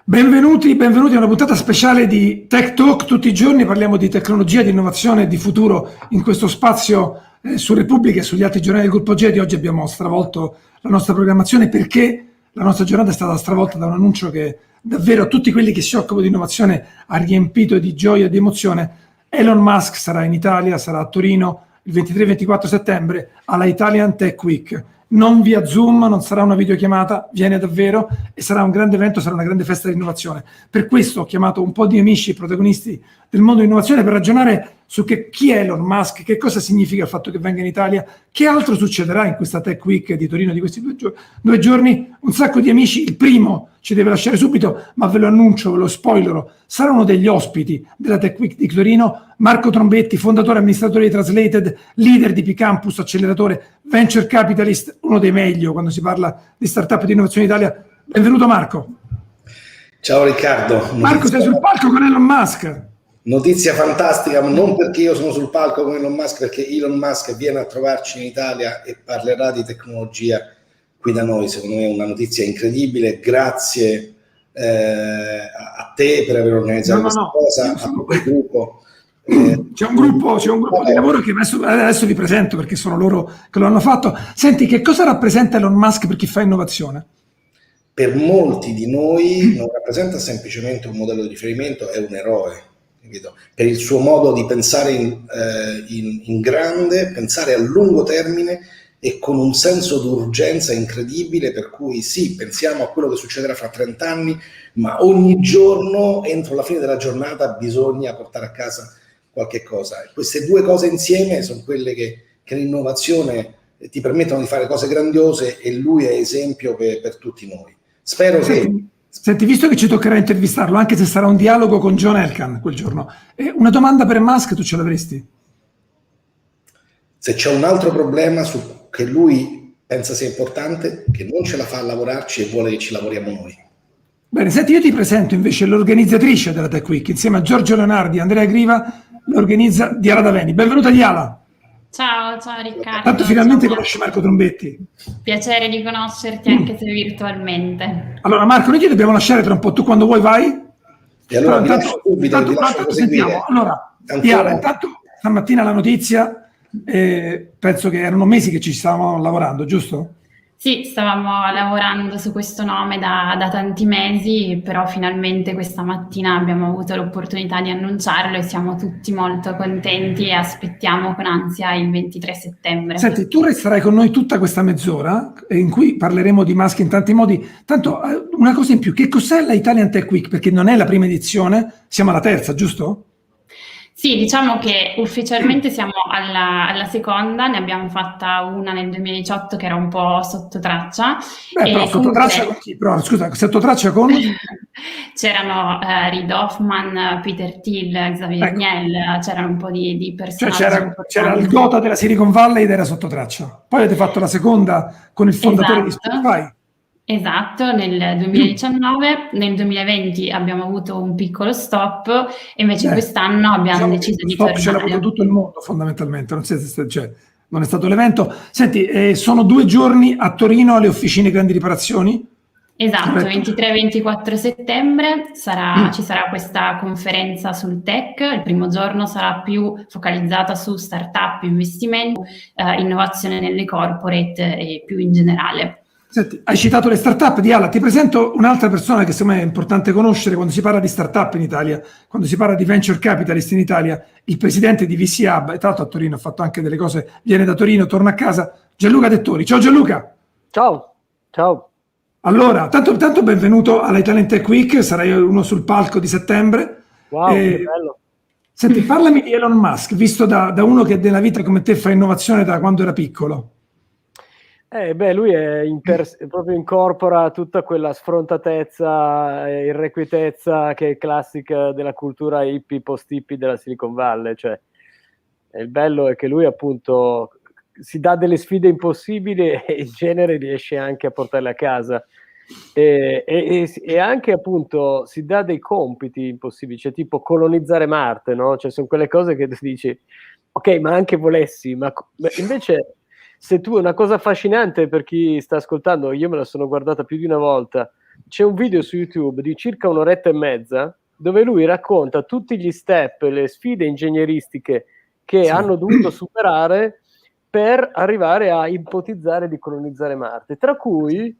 Benvenuti a una puntata speciale di Tech Talk. Tutti i giorni parliamo di tecnologia, di innovazione e di futuro in questo spazio su Repubblica e sugli altri giornali del gruppo G. Oggi abbiamo stravolto la nostra programmazione perché la nostra giornata è stata stravolta da un annuncio che davvero a tutti quelli che si occupano di innovazione ha riempito di gioia e di emozione. Elon Musk sarà in Italia, sarà a Torino il 23-24 settembre alla Italian Tech Week. Non via Zoom, non sarà una videochiamata, viene davvero e sarà un grande evento, sarà una grande festa di innovazione. Per questo ho chiamato un po' di amici protagonisti del mondo di innovazione per ragionare su chi è Elon Musk, che cosa significa il fatto che venga in Italia, che altro succederà in questa Tech Week di Torino di questi due giorni. Un sacco di amici, il primo ci deve lasciare subito, ma ve lo annuncio, ve lo spoilero, sarà uno degli ospiti della Tech Week di Torino, Marco Trombetti, fondatore e amministratore di Translated, leader di P-Campus, acceleratore, venture capitalist, uno dei meglio quando si parla di startup e di innovazione in Italia. Benvenuto Marco. Ciao Riccardo. Marco, sei sul palco con Elon Musk. Notizia fantastica, ma non perché io sono sul palco con Elon Musk, perché Elon Musk viene a trovarci in Italia e parlerà di tecnologia qui da noi. Secondo me è una notizia incredibile. Grazie a te per aver organizzato questa cosa, a tutto il gruppo. C'è un gruppo di lavoro che adesso vi presento perché sono loro che lo hanno fatto. Senti, che cosa rappresenta Elon Musk per chi fa innovazione? Per molti di noi non rappresenta semplicemente un modello di riferimento, è un eroe. Per il suo modo di pensare in grande, pensare a lungo termine e con un senso d'urgenza incredibile, per cui sì, pensiamo a quello che succederà fra 30 anni, ma ogni giorno, entro la fine della giornata, bisogna portare a casa qualche cosa. E queste due cose insieme sono quelle che l'innovazione ti permettono di fare cose grandiose, e lui è esempio per tutti noi. Spero che... Senti, visto che ci toccherà intervistarlo, anche se sarà un dialogo con John Elkann quel giorno, una domanda per Musk tu ce l'avresti? Se c'è un altro problema che lui pensa sia importante, che non ce la fa a lavorarci e vuole che ci lavoriamo noi. Bene, senti, io ti presento invece l'organizzatrice della Tech Week, insieme a Giorgio Leonardi e Andrea Griva, l'organizza Diala Daveni. Benvenuta Diala. Ciao Riccardo. Tanto finalmente conosci Marco Trombetti. Piacere di conoscerti anche se virtualmente. Allora Marco, noi ti dobbiamo lasciare tra un po', tu quando vuoi vai? E allora vi lascio subito, vi lascio proseguire. Allora, Diala, intanto stamattina la notizia, penso che erano mesi che ci stavamo lavorando, giusto? Sì, stavamo lavorando su questo nome da tanti mesi, però finalmente questa mattina abbiamo avuto l'opportunità di annunciarlo e siamo tutti molto contenti e aspettiamo con ansia il 23 settembre. Senti, tu resterai con noi tutta questa mezz'ora in cui parleremo di Musk in tanti modi. Tanto, una cosa in più, che cos'è la Italian Tech Week? Perché non è la prima edizione, siamo alla terza, giusto? Sì, diciamo che ufficialmente siamo alla seconda, ne abbiamo fatta una nel 2018 che era un po' sotto traccia. Però sotto traccia con chi? Però, scusa, sotto traccia con? C'erano Reid Hoffman, Peter Thiel, Xavier Niel, c'erano un po' di personaggi. Cioè c'era il Gotha della Silicon Valley ed era sotto traccia. Poi avete fatto la seconda con il fondatore di Spotify. Esatto, nel 2019, nel 2020 abbiamo avuto un piccolo stop e invece quest'anno abbiamo deciso di tornare. Ce l'ha avuto tutto il mondo fondamentalmente, non è stato l'evento. Senti, sono 2 giorni a Torino alle officine grandi riparazioni? Esatto, 23-24 settembre ci sarà questa conferenza sul tech. Il primo giorno sarà più focalizzata su startup, investimenti, innovazione nelle corporate e più in generale. Senti, hai citato le startup, Diala, ti presento un'altra persona che secondo me è importante conoscere quando si parla di startup in Italia, quando si parla di venture capitalist in Italia, il presidente di VC Hub, e tra l'altro a Torino ha fatto anche delle cose, viene da Torino, torna a casa, Gianluca Dettori. Ciao Gianluca! Ciao! Allora, tanto benvenuto alla Italian Tech Week, sarai uno sul palco di settembre. Wow, che bello! Senti, parlami di Elon Musk, visto da uno che nella vita come te fa innovazione da quando era piccolo. Lui proprio incorpora tutta quella sfrontatezza e irrequietezza che è classica della cultura hippie, post-hippie della Silicon Valley. Cioè, il bello è che lui appunto si dà delle sfide impossibili e in genere riesce anche a portarle a casa. E anche appunto si dà dei compiti impossibili, cioè tipo colonizzare Marte, no? Cioè sono quelle cose che tu dici, ok, ma anche volessi, ma invece... Se tu, una cosa affascinante per chi sta ascoltando, io me la sono guardata più di una volta, c'è un video su YouTube di circa un'oretta e mezza dove lui racconta tutti gli step, le sfide ingegneristiche che hanno dovuto superare per arrivare a ipotizzare di colonizzare Marte, tra cui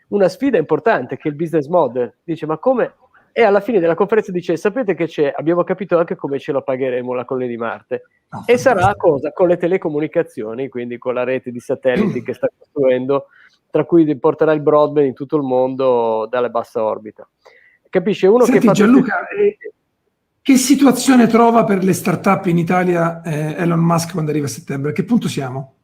una sfida importante che è il business model. Dice, ma come? E alla fine della conferenza dice, sapete che c'è? Abbiamo capito anche come ce lo pagheremo la colonia di Marte. E sarà cosa? Con le telecomunicazioni, quindi con la rete di satelliti che sta costruendo, tra cui porterà il broadband in tutto il mondo dalle bassa orbita. Capisce? Uno Senti, che fa Gianluca, che situazione trova per le start-up in Italia Elon Musk quando arriva a settembre? A che punto siamo?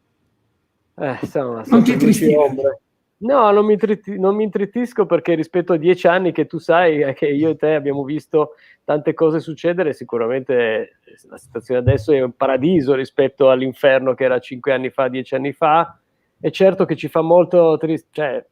Non ti intristire? No, non mi intrittisco, perché rispetto a 10 anni che tu sai che io e te abbiamo visto tante cose succedere, sicuramente la situazione adesso è un paradiso rispetto all'inferno che era 5 anni fa, 10 anni fa. È certo che ci fa molto triste,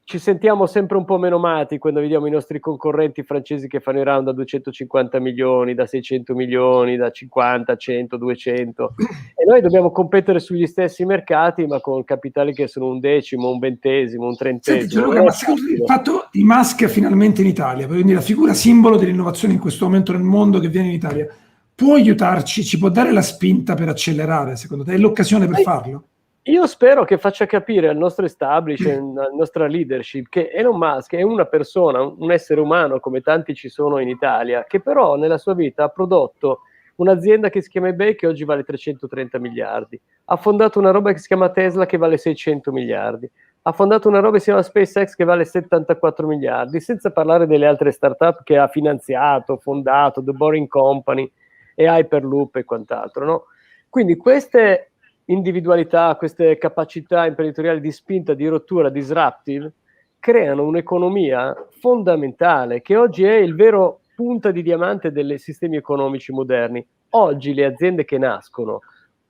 ci sentiamo sempre un po' menomati quando vediamo i nostri concorrenti francesi che fanno i round da 250 milioni, da 600 milioni, da 50, 100, 200, e noi dobbiamo competere sugli stessi mercati ma con capitali che sono un decimo, un ventesimo, un trentesimo. Senti, Gianluca, ma secondo te il fatto di Musk finalmente in Italia, quindi la figura simbolo dell'innovazione in questo momento nel mondo che viene in Italia, può aiutarci, ci può dare la spinta per accelerare, secondo te? È l'occasione per farlo? Io spero che faccia capire al nostro establishment, alla nostra leadership, che Elon Musk è una persona, un essere umano come tanti ci sono in Italia, che però nella sua vita ha prodotto un'azienda che si chiama eBay, che oggi vale 330 miliardi, ha fondato una roba che si chiama Tesla che vale 600 miliardi, ha fondato una roba che si chiama SpaceX che vale 74 miliardi, senza parlare delle altre startup che ha finanziato, fondato, The Boring Company e Hyperloop e quant'altro, no? Quindi queste individualità, queste capacità imprenditoriali di spinta, di rottura, disruptive, creano un'economia fondamentale che oggi è il vero punta di diamante dei sistemi economici moderni. Oggi le aziende che nascono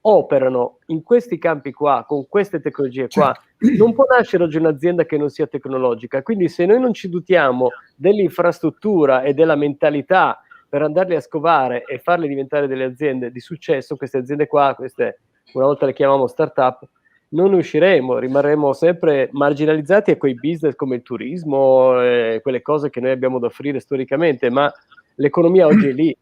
operano in questi campi qua, con queste tecnologie qua. Non può nascere oggi un'azienda che non sia tecnologica, quindi se noi non ci dotiamo dell'infrastruttura e della mentalità per andarli a scovare e farle diventare delle aziende di successo, queste aziende qua, queste una volta le chiamiamo startup, non ne usciremo, rimarremo sempre marginalizzati a quei business come il turismo, quelle cose che noi abbiamo da offrire storicamente, ma l'economia oggi è lì.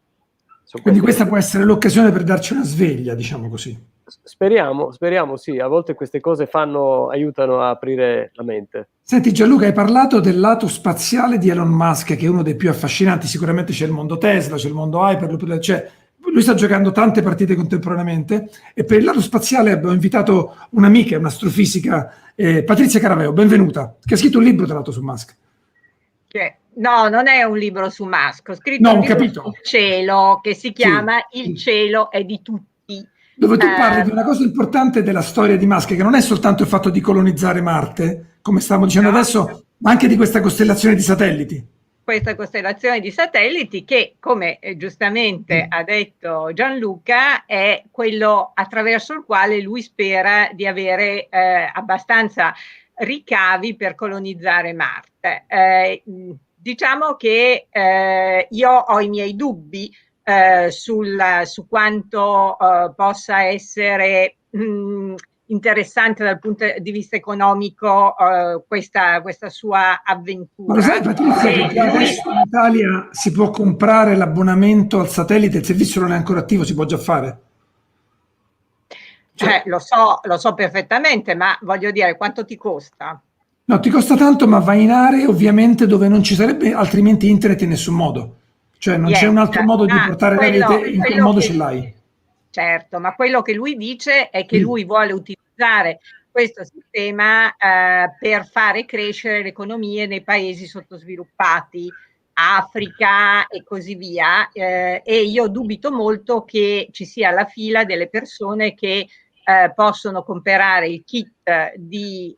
Quindi questa può essere l'occasione per darci una sveglia, diciamo così. Speriamo, sì, a volte queste cose aiutano a aprire la mente. Senti Gianluca, hai parlato del lato spaziale di Elon Musk, che è uno dei più affascinanti, sicuramente c'è il mondo Tesla, c'è il mondo Hyperloop, lui sta giocando tante partite contemporaneamente, e per il lato spaziale abbiamo invitato un'amica, un'astrofisica, Patrizia Caraveo, benvenuta, che ha scritto un libro tra l'altro su Musk. No, non è un libro su Musk, ho scritto un libro sul cielo che si chiama Il cielo è di tutti. Dove tu parli di una cosa importante della storia di Musk, che non è soltanto il fatto di colonizzare Marte, come stavamo dicendo adesso, ma anche di questa costellazione di satelliti. Questa costellazione di satelliti che, come giustamente ha detto Gianluca, è quello attraverso il quale lui spera di avere abbastanza ricavi per colonizzare Marte. Diciamo che io ho i miei dubbi su quanto possa essere interessante dal punto di vista economico questa sua avventura. Ma lo sai Patrizia, che adesso in Italia si può comprare l'abbonamento al satellite, il servizio non è ancora attivo, si può già fare? Lo so perfettamente, ma voglio dire, quanto ti costa? No, ti costa tanto, ma va in aree ovviamente dove non ci sarebbe altrimenti internet in nessun modo. Cioè non c'è un altro modo di portare la rete, in quel modo ce l'hai. Certo, ma quello che lui dice è che lui vuole utilizzare questo sistema per fare crescere le economie nei paesi sottosviluppati, Africa e così via, e io dubito molto che ci sia la fila delle persone che possono comprare il kit di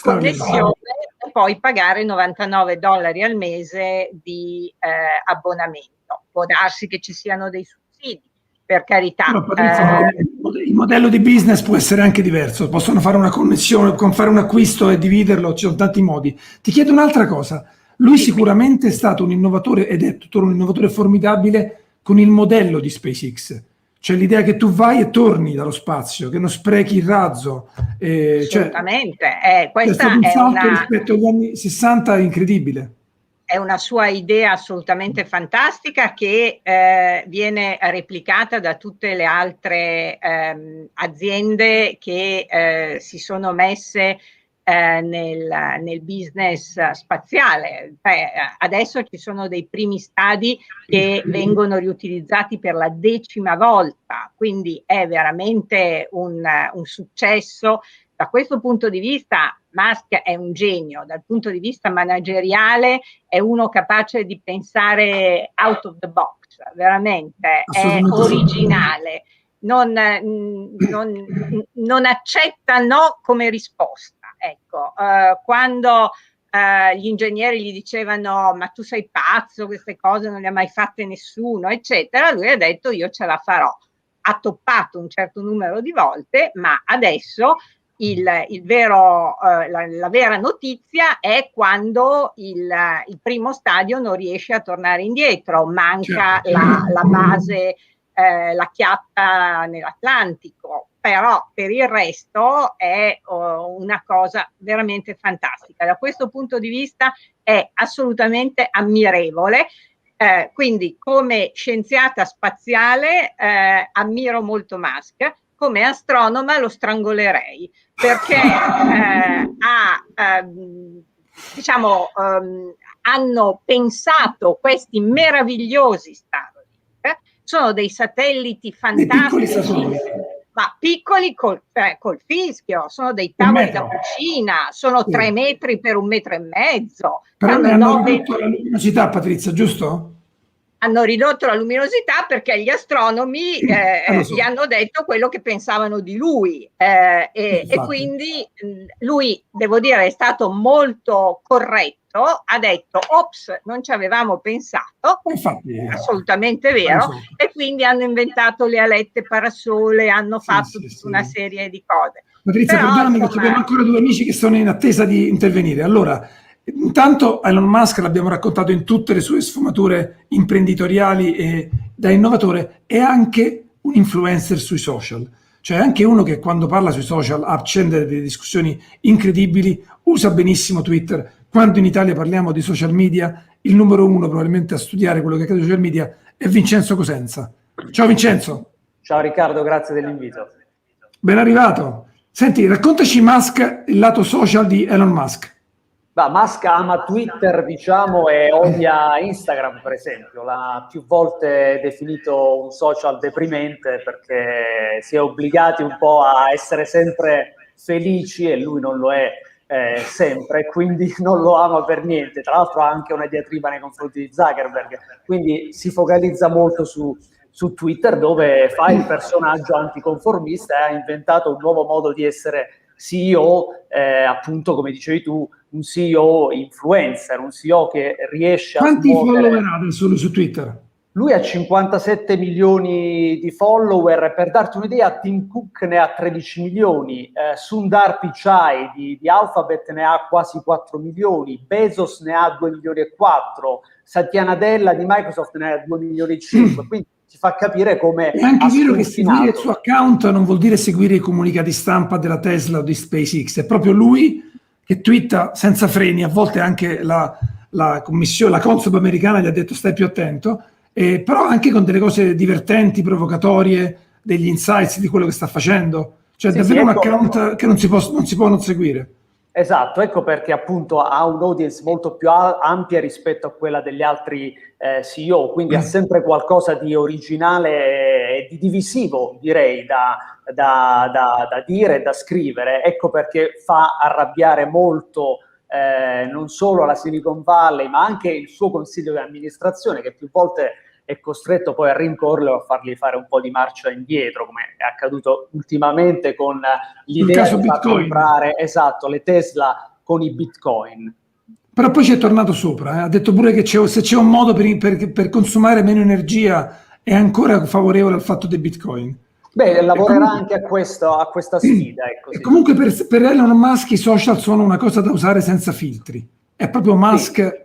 connessione e poi pagare $99 al mese di abbonamento. Può darsi che ci siano dei sussidi, per carità. Il modello di business può essere anche diverso, possono fare una connessione, fare un acquisto e dividerlo, ci sono tanti modi. Ti chiedo un'altra cosa, lui sicuramente è stato un innovatore ed è tuttora un innovatore formidabile con il modello di SpaceX, C'è l'idea che tu vai e torni dallo spazio, che non sprechi il razzo. Assolutamente. È Questa stato un è salto rispetto agli anni 60 incredibile. è una sua idea assolutamente fantastica che viene replicata da tutte le altre aziende che si sono messe nel business spaziale. Adesso ci sono dei primi stadi che vengono riutilizzati per la 10ª volta, quindi è veramente un successo. Da questo punto di vista Musk è un genio, dal punto di vista manageriale è uno capace di pensare out of the box, veramente è originale, non accetta no come risposta. Ecco, quando gli ingegneri gli dicevano ma tu sei pazzo, queste cose non le ha mai fatte nessuno, eccetera, lui ha detto io ce la farò. Ha toppato un certo numero di volte, ma adesso la vera notizia è quando il primo stadio non riesce a tornare indietro, manca la base, la chiatta nell'Atlantico, però per il resto è una cosa veramente fantastica. Da questo punto di vista è assolutamente ammirevole. Quindi come scienziata spaziale ammiro molto Musk, come astronoma lo strangolerei, perché hanno pensato questi meravigliosi Starlink, sono dei satelliti fantastici, ma piccoli col fischio, sono dei tavoli da cucina, sono 3 metri per 1,5 metri. Però hanno ridotto la luminosità, Patrizia, giusto? Hanno ridotto la luminosità perché gli astronomi gli hanno detto quello che pensavano di lui e quindi lui, devo dire, è stato molto corretto, ha detto ops, non ci avevamo pensato, infatti, assolutamente vero, e quindi hanno inventato le alette parasole, hanno fatto una serie di cose. Patrizia, perdonami, che abbiamo ancora 2 amici che sono in attesa di intervenire. Allora, intanto Elon Musk l'abbiamo raccontato in tutte le sue sfumature imprenditoriali e da innovatore, è anche un influencer sui social, cioè anche uno che quando parla sui social accende delle discussioni incredibili, usa benissimo Twitter. Quando in Italia parliamo di social media, il numero 1 probabilmente a studiare quello che accade sui social media è Vincenzo Cosenza. Ciao Vincenzo. Ciao Riccardo, grazie dell'invito. Ben arrivato. Senti, raccontaci Musk, il lato social di Elon Musk. Musk ama Twitter, diciamo, e odia Instagram, per esempio. L'ha più volte definito un social deprimente perché si è obbligati un po' a essere sempre felici e lui non lo è sempre, quindi non lo ama per niente. Tra l'altro ha anche una diatriba nei confronti di Zuckerberg, quindi si focalizza molto su Twitter, dove fa il personaggio anticonformista e ha inventato un nuovo modo di essere CEO, appunto come dicevi tu, un CEO influencer, un CEO che riesce Quanti a smuovere... follower ha adesso su Twitter? Lui ha 57 milioni di follower, per darti un'idea Tim Cook ne ha 13 milioni, Sundar Pichai di Alphabet ne ha quasi 4 milioni, Bezos ne ha 2 milioni e 4, Satya Nadella di Microsoft ne ha 2 milioni e 5, quindi ci fa capire come... È anche vero che seguire il suo account non vuol dire seguire i comunicati stampa della Tesla o di SpaceX, è proprio lui che twitta senza freni, a volte anche la commissione, la Consob americana gli ha detto stai più attento, però anche con delle cose divertenti, provocatorie, degli insights di quello che sta facendo, cioè davvero un account che non si può non seguire. Esatto, ecco perché appunto ha un'audience molto più ampia rispetto a quella degli altri CEO, quindi ha sempre qualcosa di originale e di divisivo, direi, da dire e da scrivere. Ecco perché fa arrabbiare molto non solo la Silicon Valley, ma anche il suo consiglio di amministrazione, che più volte è costretto poi a rincorrerlo e a fargli fare un po' di marcia indietro, come è accaduto ultimamente con l'idea di far comprare le Tesla con i Bitcoin. Però poi ci è tornato sopra, ha detto pure che se c'è un modo per consumare meno energia è ancora favorevole al fatto dei Bitcoin. Beh, lavorerà anche a questa sfida. Ecco, e comunque per Elon Musk i social sono una cosa da usare senza filtri. È proprio Musk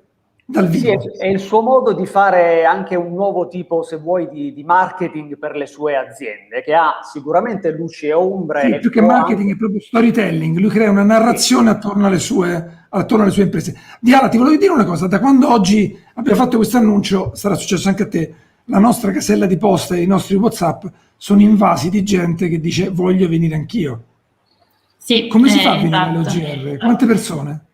dal vivo. Sì, è il suo modo di fare anche un nuovo tipo, se vuoi, di marketing per le sue aziende, che ha sicuramente luci e ombre. Sì, più che marketing è proprio storytelling, lui crea una narrazione attorno alle sue imprese. Diana, ti volevo dire una cosa, da quando oggi abbiamo fatto questo annuncio, sarà successo anche a te, la nostra casella di posta e i nostri WhatsApp sono invasi di gente che dice voglio venire anch'io. Sì, Come si fa a venire esatto. all'OGR? Quante persone?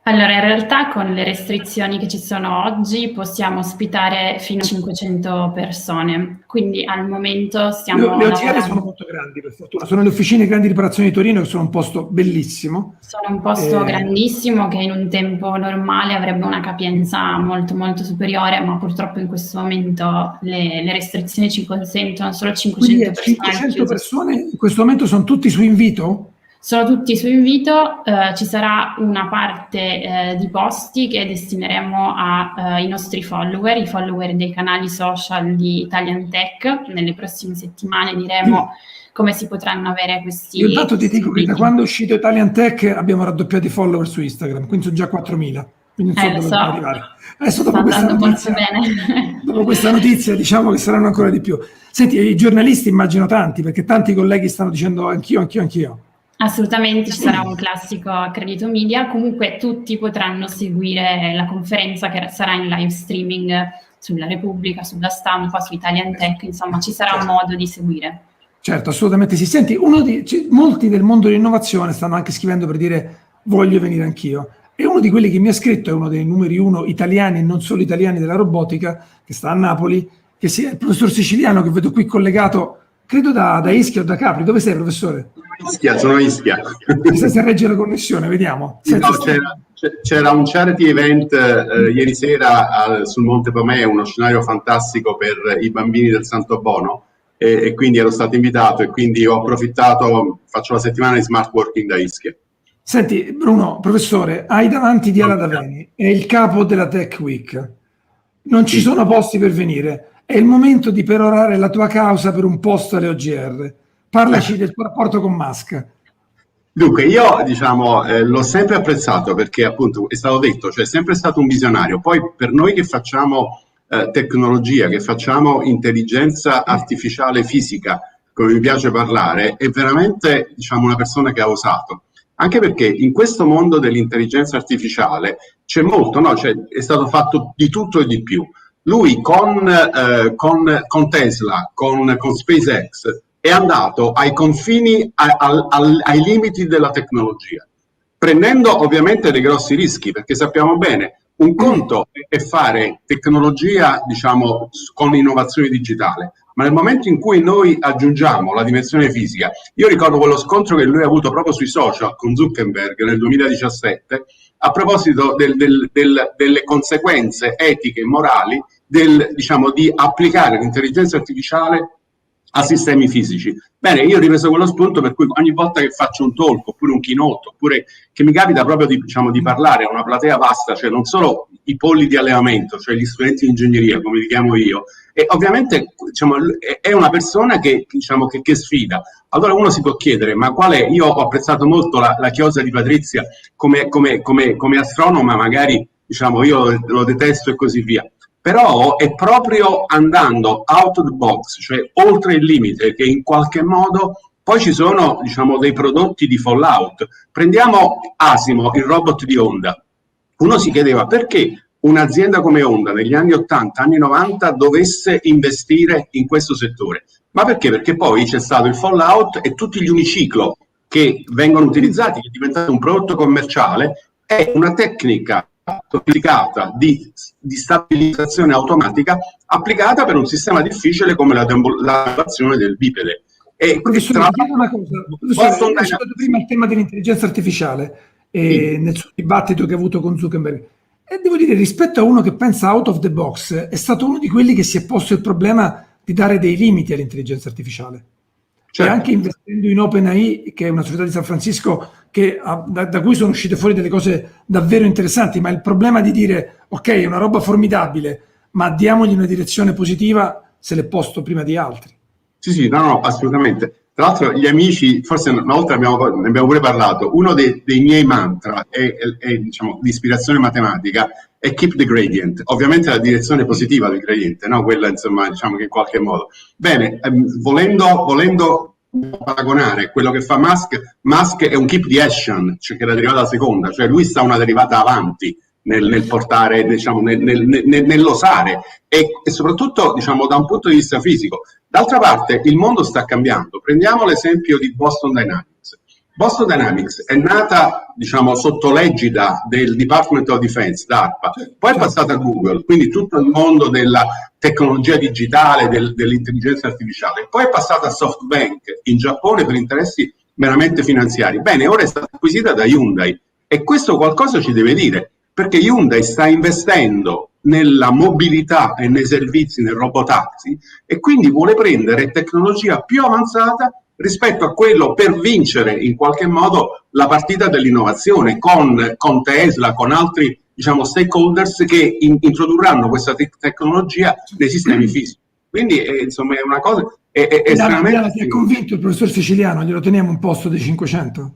Allora, in realtà con le restrizioni che ci sono oggi possiamo ospitare fino a 500 persone, quindi al momento stiamo Le OGR lavorando. sono molto grandi, per fortuna. Sono le officine grandi riparazioni di Torino, che sono un posto bellissimo. Sono un posto grandissimo che in un tempo normale avrebbe una capienza molto molto superiore, ma purtroppo in questo momento le restrizioni ci consentono solo 500 Quindi persone. 500 persone in questo momento sono tutti su invito? Sono tutti su invito, ci sarà una parte di posti che destineremo ai nostri follower, i follower dei canali social di Italian Tech. Nelle prossime settimane diremo come si potranno avere questi. Io intanto ti dico che da inviti. quando è uscito Italian Tech abbiamo raddoppiato i follower su Instagram, quindi sono già 4.000. Quindi non so dove dobbiamo arrivare. Adesso Sta andando molto bene. Dopo questa notizia diciamo che saranno ancora di più. Senti, i giornalisti immagino tanti, perché tanti colleghi stanno dicendo anch'io. Assolutamente, ci sarà un classico accredito media, comunque tutti potranno seguire la conferenza che sarà in live streaming sulla Repubblica, sulla Stampa, su Italian Tech, insomma ci sarà un modo di seguire. Certo, assolutamente sì. Senti, molti del mondo dell'innovazione stanno anche scrivendo per dire voglio venire anch'io. E uno di quelli che mi ha scritto è uno dei numeri 1 italiani e non solo italiani della robotica, che sta a Napoli, che sia il professor siciliano che vedo qui collegato, credo da Ischia o da Capri. Dove sei, professore? Ischia, sono Ischia. Se regge la connessione, vediamo. C'era un charity event ieri sera sul Monte Pomeo, uno scenario fantastico per i bambini del Santo Bono, e quindi ero stato invitato e quindi ho approfittato, faccio la settimana di smart working da Ischia. Senti Bruno, professore, hai davanti Diana D'Aveni, è il capo della Tech Week, non ci sono posti per venire, è il momento di perorare la tua causa per un posto alle OGR. Parlaci del tuo rapporto con Musk. Dunque, io l'ho sempre apprezzato perché appunto è stato detto, cioè è sempre stato un visionario. Poi per noi che facciamo tecnologia, che facciamo intelligenza artificiale fisica, come mi piace parlare, è veramente una persona che ha osato. Anche perché in questo mondo dell'intelligenza artificiale c'è molto, no? Cioè, è stato fatto di tutto e di più. Lui con Tesla, con SpaceX, è andato ai confini, ai limiti della tecnologia, prendendo ovviamente dei grossi rischi, perché sappiamo bene, un conto è fare tecnologia, con innovazione digitale, ma nel momento in cui noi aggiungiamo la dimensione fisica, io ricordo quello scontro che lui ha avuto proprio sui social con Zuckerberg nel 2017, a proposito delle conseguenze etiche e morali di applicare l'intelligenza artificiale a sistemi fisici. Bene, io ho ripreso quello spunto per cui ogni volta che faccio un talk, oppure un keynote, oppure che mi capita proprio di parlare a una platea vasta, cioè non solo i polli di allevamento, cioè gli studenti di ingegneria, come li chiamo io, e ovviamente è una persona che sfida. Allora uno si può chiedere, ma qual è? Io ho apprezzato molto la chiosa di Patrizia come astronoma, magari io lo detesto e così via. Però è proprio andando out of the box, cioè oltre il limite, che in qualche modo poi ci sono dei prodotti di fallout. Prendiamo Asimo, il robot di Honda. Uno si chiedeva perché un'azienda come Honda negli anni 80, anni 90 dovesse investire in questo settore. Ma perché? Perché poi c'è stato il fallout e tutti gli uniciclo che vengono utilizzati, che è diventato un prodotto commerciale, è una tecnica applicata di stabilizzazione automatica applicata per un sistema difficile come la deambulazione del bipede. Professore, una cosa. Professore, hai citato prima il tema dell'intelligenza artificiale nel suo dibattito che ha avuto con Zuckerberg. E devo dire, rispetto a uno che pensa out of the box, è stato uno di quelli che si è posto il problema di dare dei limiti all'intelligenza artificiale. Certo. E anche investendo in OpenAI, che è una società di San Francisco da cui sono uscite fuori delle cose davvero interessanti, ma il problema di dire ok, è una roba formidabile, ma diamogli una direzione positiva, se l'è posto prima di altri. Sì, no, assolutamente. Tra l'altro gli amici, forse una volta ne abbiamo pure parlato, uno dei miei mantra è di ispirazione matematica, e keep the gradient. Ovviamente la direzione positiva del gradient, no? Quella, insomma, diciamo che in qualche modo. Bene, volendo paragonare quello che fa Musk è un keep the action, cioè che è la derivata seconda, cioè lui sta una derivata avanti nel portare, diciamo, nell'osare e soprattutto, diciamo, da un punto di vista fisico. D'altra parte il mondo sta cambiando. Prendiamo l'esempio di Boston Dynamics. Boston Dynamics è nata, diciamo, sotto l'egida del Department of Defense, DARPA, poi è passata a Google, quindi tutto il mondo della tecnologia digitale, dell'intelligenza artificiale, poi è passata a SoftBank in Giappone per interessi meramente finanziari. Bene, ora è stata acquisita da Hyundai e questo qualcosa ci deve dire, perché Hyundai sta investendo nella mobilità e nei servizi, nel robotaxi, e quindi vuole prendere tecnologia più avanzata rispetto a quello per vincere in qualche modo la partita dell'innovazione con Tesla, con altri, diciamo, stakeholders che introdurranno questa tecnologia nei sistemi fisici. Quindi insomma è una cosa estremamente... Ti ha convinto il professor Siciliano? Glielo teniamo un posto dei 500?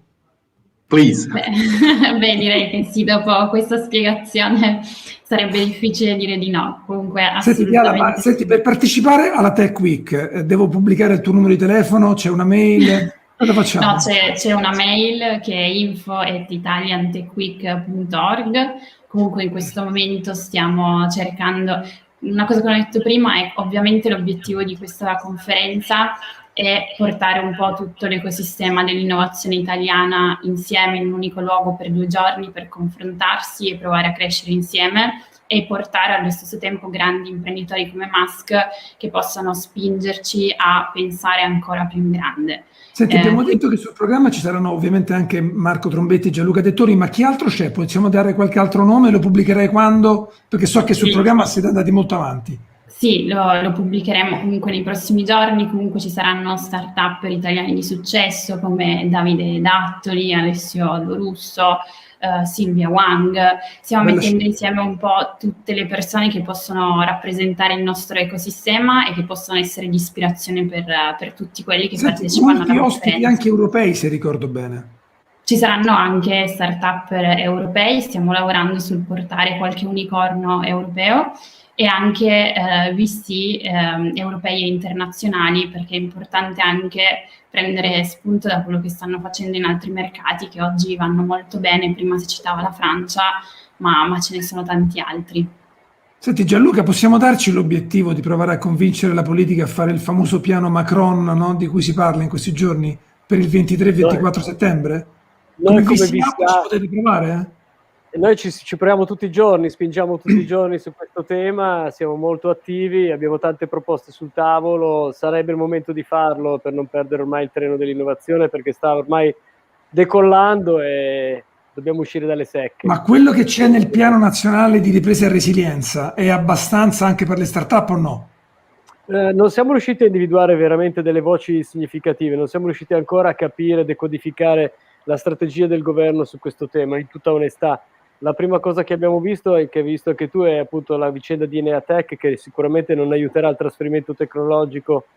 Please. Beh, direi che sì, dopo questa spiegazione sarebbe difficile dire di no. Comunque, assolutamente. Senti, per partecipare alla Tech Week devo pubblicare il tuo numero di telefono? C'è una mail? Cosa facciamo? No, c'è una mail che è info@italiantechweek.org. Comunque in questo momento stiamo cercando... Una cosa che ho detto prima è ovviamente l'obiettivo di questa conferenza è portare un po' tutto l'ecosistema dell'innovazione italiana insieme in un unico luogo per 2 giorni per confrontarsi e provare a crescere insieme e portare allo stesso tempo grandi imprenditori come Musk che possano spingerci a pensare ancora più in grande. Senti, abbiamo detto che sul programma ci saranno ovviamente anche Marco Trombetti e Gianluca Dettori, ma chi altro c'è? Possiamo dare qualche altro nome? Lo pubblicherai quando? Perché so che sul programma siete andati molto avanti. Sì, lo pubblicheremo comunque nei prossimi giorni. Comunque ci saranno start-up italiani di successo come Davide Dattoli, Alessio Lorusso, Silvia Wang. Stiamo mettendo insieme un po' tutte le persone che possono rappresentare il nostro ecosistema e che possono essere di ispirazione per tutti quelli che partecipano alla conferenza. Ospiti anche europei, se ricordo bene. Ci saranno anche start-up europei, stiamo lavorando sul portare qualche unicorno europeo e anche VC europei e internazionali, perché è importante anche prendere spunto da quello che stanno facendo in altri mercati che oggi vanno molto bene. Prima si citava la Francia, ma ce ne sono tanti altri. Senti Gianluca, possiamo darci l'obiettivo di provare a convincere la politica a fare il famoso piano Macron, no? Di cui si parla in questi giorni, per il 23-24 settembre? Come VC ci potete provare? Noi ci proviamo tutti i giorni, spingiamo tutti i giorni su questo tema, siamo molto attivi, abbiamo tante proposte sul tavolo, sarebbe il momento di farlo per non perdere ormai il treno dell'innovazione, perché sta ormai decollando e dobbiamo uscire dalle secche. Ma quello che c'è nel piano nazionale di ripresa e resilienza è abbastanza anche per le start-up o no? Non siamo riusciti a individuare veramente delle voci significative, non siamo riusciti ancora a capire, decodificare la strategia del governo su questo tema, in tutta onestà. La prima cosa che abbiamo visto è che, visto che tu, è appunto la vicenda di Neatech, che sicuramente non aiuterà il trasferimento tecnologico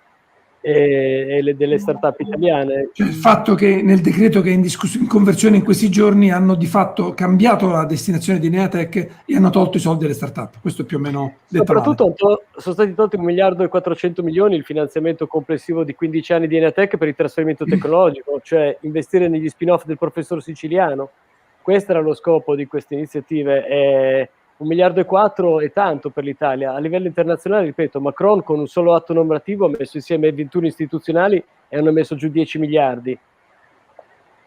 delle start-up italiane. Cioè il fatto che nel decreto che è in conversione in questi giorni hanno di fatto cambiato la destinazione di Neatech e hanno tolto i soldi alle start-up. Questo è più o meno detto. Soprattutto sono stati tolti 1 miliardo e 400 milioni il finanziamento complessivo di 15 anni di Neatech per il trasferimento tecnologico, cioè investire negli spin-off del professor Siciliano. Questo era lo scopo di queste iniziative. 1 miliardo e 4 è tanto per l'Italia. A livello internazionale, ripeto, Macron con un solo atto normativo ha messo insieme 21 istituzionali e hanno messo giù 10 miliardi.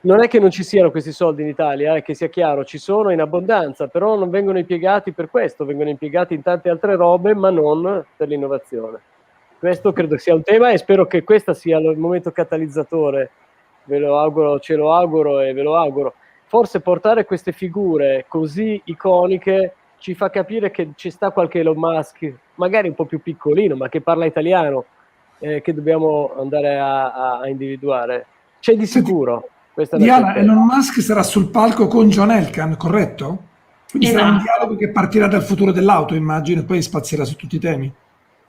Non è che non ci siano questi soldi in Italia, che sia chiaro, ci sono in abbondanza, però non vengono impiegati per questo, vengono impiegati in tante altre robe, ma non per l'innovazione. Questo credo sia un tema e spero che questo sia il momento catalizzatore. Ve lo auguro, ce lo auguro e ve lo auguro. Forse portare queste figure così iconiche ci fa capire che ci sta qualche Elon Musk, magari un po' più piccolino, ma che parla italiano, che dobbiamo andare a individuare. C'è di sicuro. Diana, Elon Musk sarà sul palco con John Elkann, corretto? Quindi sarà un dialogo che partirà dal futuro dell'auto, immagino, e poi spazierà su tutti i temi.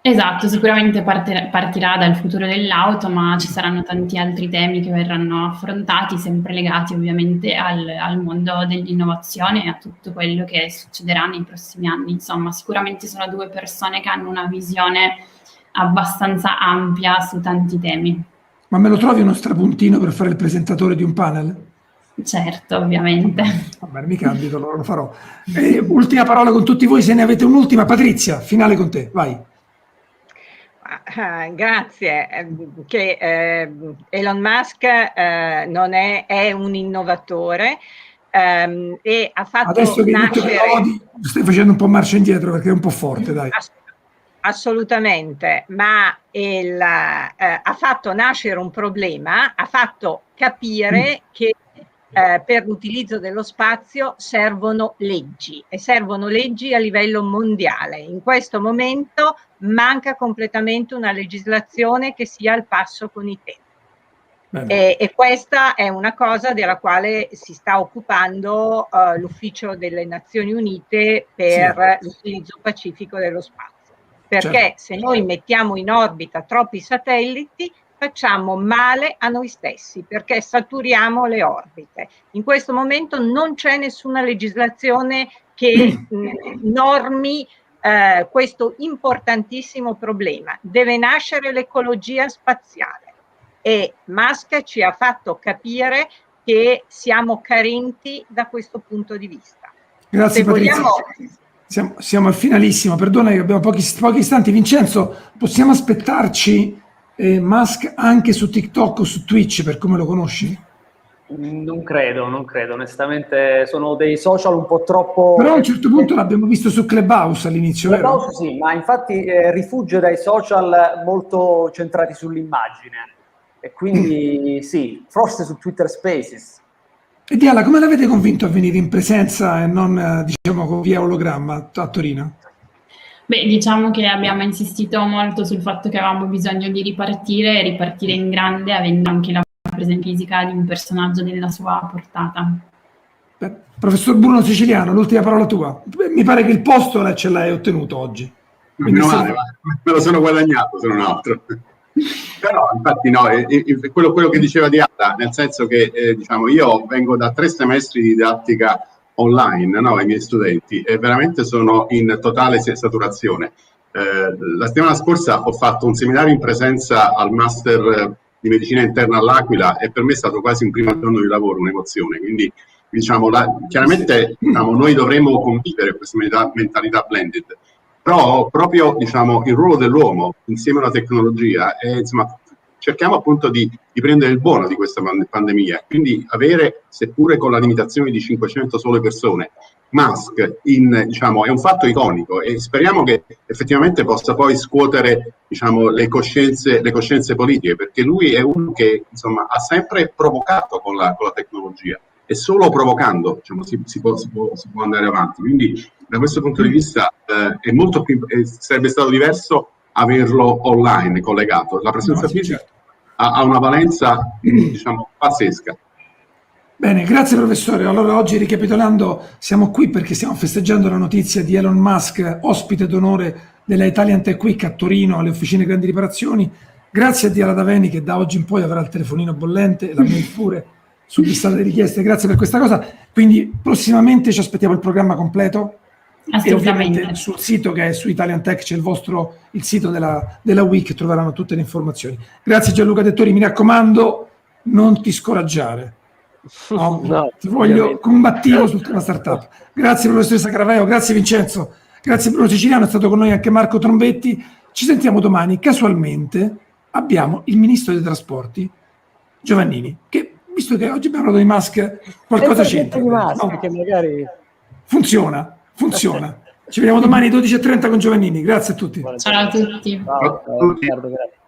Esatto, sicuramente partirà dal futuro dell'auto, ma ci saranno tanti altri temi che verranno affrontati, sempre legati ovviamente al mondo dell'innovazione e a tutto quello che succederà nei prossimi anni. Insomma, sicuramente sono due persone che hanno una visione abbastanza ampia su tanti temi. Ma me lo trovi uno strapuntino per fare il presentatore di un panel? Certo, ovviamente. Va bene, mi candido, allora lo farò. Ultima parola con tutti voi, se ne avete un'ultima. Patrizia, finale con te, vai. Grazie, che Elon Musk non è un innovatore e ha fatto adesso che nascere... stai facendo un po' marcia indietro perché è un po' forte, dai. Assolutamente, ma ha fatto nascere un problema, ha fatto capire che per l'utilizzo dello spazio servono leggi e servono leggi a livello mondiale. In questo momento manca completamente una legislazione che sia al passo con i tempi. E questa è una cosa della quale si sta occupando l'Ufficio delle Nazioni Unite per l'utilizzo pacifico dello spazio. Perché se noi mettiamo in orbita troppi satelliti facciamo male a noi stessi, perché saturiamo le orbite. In questo momento non c'è nessuna legislazione che normi questo importantissimo problema. Deve nascere l'ecologia spaziale e Musk ci ha fatto capire che siamo carenti da questo punto di vista. Grazie Patrizia. Siamo al finalissimo, perdona che abbiamo pochi istanti. Vincenzo, possiamo aspettarci Musk anche su TikTok o su Twitch, per come lo conosci? Non credo, onestamente sono dei social un po' troppo... Però a un certo punto l'abbiamo visto su Clubhouse all'inizio, Clubhouse vero? Sì, ma infatti rifugge dai social molto centrati sull'immagine e quindi sì, forse su Twitter Spaces. E Diala, come l'avete convinto a venire in presenza e non, diciamo, via ologramma a Torino? Beh, diciamo che abbiamo insistito molto sul fatto che avevamo bisogno di ripartire in grande, avendo anche la presenza fisica di un personagglo della sua portata. Beh, professor Bruno Siciliano, l'ultima parola tua. Mi pare che il posto ce l'hai ottenuto oggi. Meno male, me lo sono guadagnato, se non altro. Però infatti no, quello che diceva Diana, nel senso che diciamo, io vengo da 3 semestri di didattica online, no, ai miei studenti, e veramente sono in totale saturazione. La settimana scorsa ho fatto un seminario in presenza al master di medicina interna all'Aquila e per me è stato quasi un primo giorno di lavoro, un'emozione. Quindi diciamo, chiaramente diciamo, noi dovremmo convivere questa mentalità blended. Però proprio diciamo, il ruolo dell'uomo insieme alla tecnologia è, insomma, cerchiamo appunto di prendere il buono di questa pandemia, quindi avere, seppure con la limitazione di 500 sole persone, Musk diciamo, è un fatto iconico e speriamo che effettivamente possa poi scuotere diciamo, le coscienze politiche, perché lui è uno che insomma, ha sempre provocato con la tecnologia e solo provocando diciamo, si può andare avanti. Quindi da questo punto di vista è molto più, sarebbe stato diverso averlo online collegato. La presenza fisica ha una valenza diciamo pazzesca. Bene, grazie professore. Allora oggi, ricapitolando, siamo qui perché stiamo festeggiando la notizia di Elon Musk, ospite d'onore della Italian Tech Week a Torino alle Officine Grandi Riparazioni. Grazie a Diala Daveni che da oggi in poi avrà il telefonino bollente e la mail pure su lista delle richieste. Grazie per questa cosa. Quindi prossimamente ci aspettiamo il programma completo. E ovviamente sul sito che è su Italian Tech c'è il sito della Week, troveranno tutte le informazioni. Grazie Gianluca Dettori, mi raccomando, non ti scoraggiare. No, ti voglio combattivo sul tema startup. Grazie professoressa Caraveo, grazie Vincenzo, grazie Bruno Siciliano, è stato con noi anche Marco Trombetti. Ci sentiamo domani. Casualmente abbiamo il ministro dei trasporti Giovannini, che visto che oggi abbiamo parlato di Musk, qualcosa c'entra. No? Che magari... Funziona. Ci vediamo domani alle 12:30 con Giovannini. Grazie a tutti. Ciao a tutti. Ciao, Riccardo, grazie.